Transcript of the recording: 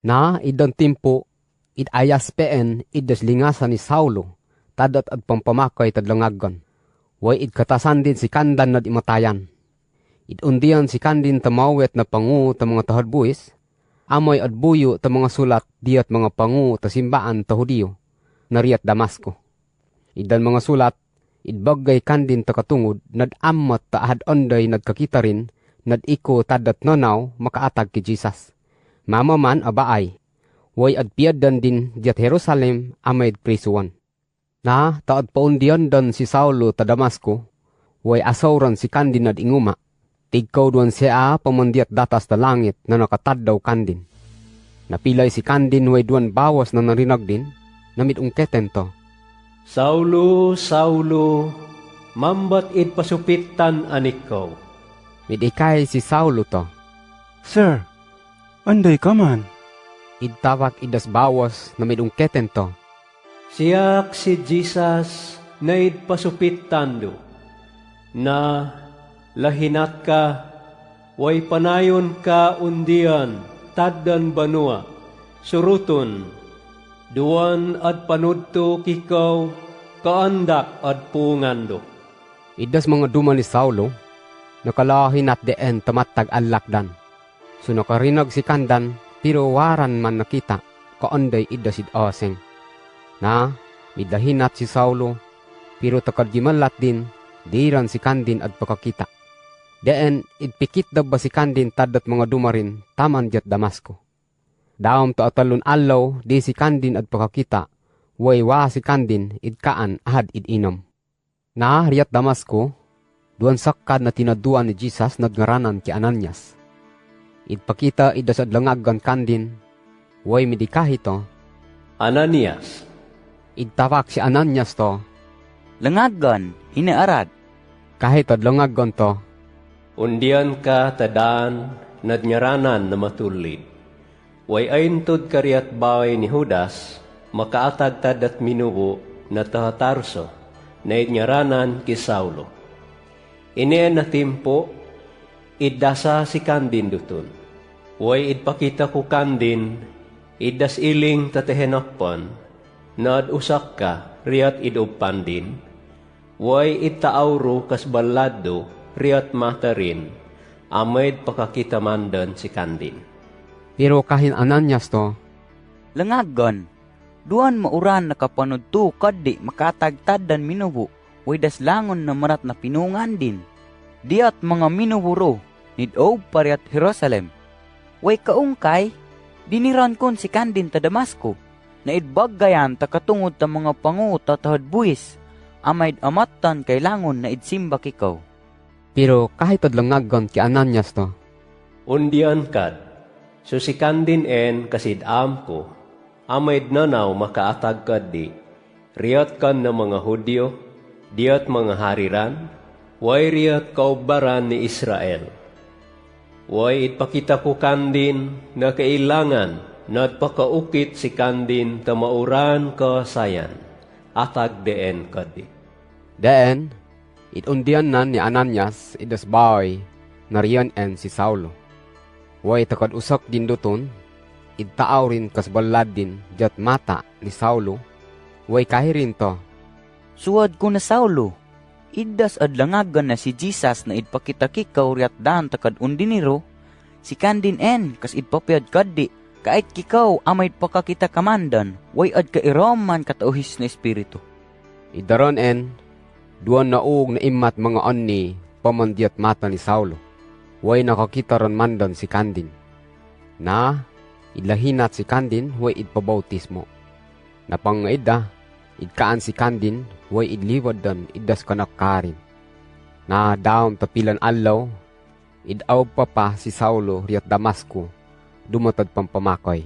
Na idon timpo, id ayas peen idas lingasan ni Saulo, tadat at pampamakay tadlangagan. Way id katasan din si Kandan nad imatayan. Id undian si Kandin tamawet na pangu ta mga tahadbuis, amoy at buyo ta mga sulat diat mga pangu ta simbaan ta Hudiyo, nariat Damasco. Idan mga sulat, idbagay Kandin ta katungod, nad amat ta ahad onday nad kakita rin, nad iko tadat nonaw makaatag ki Jesus. Mamaman abaay, way ad piadan din diat Jerusalem amayd prisuan. Na taad paundian dan si Saulo ta Damasco, way asawran si Kandin nad inguma. Tigkaw duan siya pamandiat datas ta langit na nakataddaw Kandin. Napilay si Kandin way duan bawas na narinag din, namit ungketen to. Saulo, Saulo, mambat id pasupitan anikaw. Midikay si Saulo to. Sir, anday ka man. Idtawag idas bawas na midungketen to. Siyak si Jesus na id pasupitan do. Na lahinat ka, way panayon ka undian, taddan banua, suruton, duwan at panudto kikaw, kaandak at pungando. Idas mga duma ni Saulo, nakalahin at deen tamatag allakdan. So nakarinag si Kandan, pero waran man nakita, kaanday idas idaseng. Na, midahinat si Saulo, pero takadgimalat din, diran si Kandin at pakakita. Deen, idpikit daw ba si Kandin tadat mga dumarin, taman diat Damasco. Daom to atalon alaw, di si Kandin at pakakita, waywa si Kandin, idkaan ahad idinom. Na, riyat Damasco, duwan sakkad na tinaduan ni Jesus nagngaranan ki Ananias. Idpakita idasad langagan Kandin, way midikahi to. Ananias. Idtawak si Ananias to. Langagan, inaarad. Kahit ad langagan to. Undian ka tadaan nadnyaranan na matulid. Way ayntod kariat baway ni Judas, makaatag tadat minubo na tahatarso, na idnyaranan ki Saulo. Ineen na timpo, idasa si Kandin duton. Way idpakita ko Kandin, idas iling tatehenakpan, na ad usak ka, riat iduppan din. Way itaawro kas balado, riat matarin, amayd pakakitamandan si Kandin. Pero kahin Ananias to. Langagan, duan mauran nakapanudto kaddi makatagtaddan minubo, way daslangon na marat na pinungan din. Diat mga minuburo, nidaog pariat Jerusalem. Way kaungkay, diniran kon si Kandin ta Damasco, na idbagayan ta katungod ta mga pangu tatahad buwis, amayd amatan kailangon na idsimba kikaw. Pero kahit adlangagan ki Ananias to. Undian kad, so si Kandin en kasidam ko, amayd nanaw makaatag kaddi, riyat kan na mga Hudyo, diat mga hariran, way riyat kaubaran ni Israel. Way itpakita ko Kandin na kailangan na pakaukit si Kandin tamauran ka sayan, atag deen kaddi. Deen, itundian na ni Ananias idas baway na riyan en si Saulo. Way takad usak din duton, idtaaw rin kasbalad din jat mata ni Saulo, way kahirin to. Suwad ko na Saulo, idas adlangagan na si Jesus na idpakita kikaw riat daan takad undiniro, si Kandin en kas idpapiad kaddi, kait kikaw amayd pakakita kamandan, way ad kairoman katauhis na espiritu. Idaron en, duwan naug na imat mga onni pamandiat mata ni Saulo. Way nakakita ron mandan si Kandin. Na, idlahinat si Kandin, way idpabautismo. Napangaida, idkaan si Kandin, way idliwad dan idas kanakarin. Na daom tapilan alaw, idaw pa si Saulo riat Damasco, dumatad pampamakay.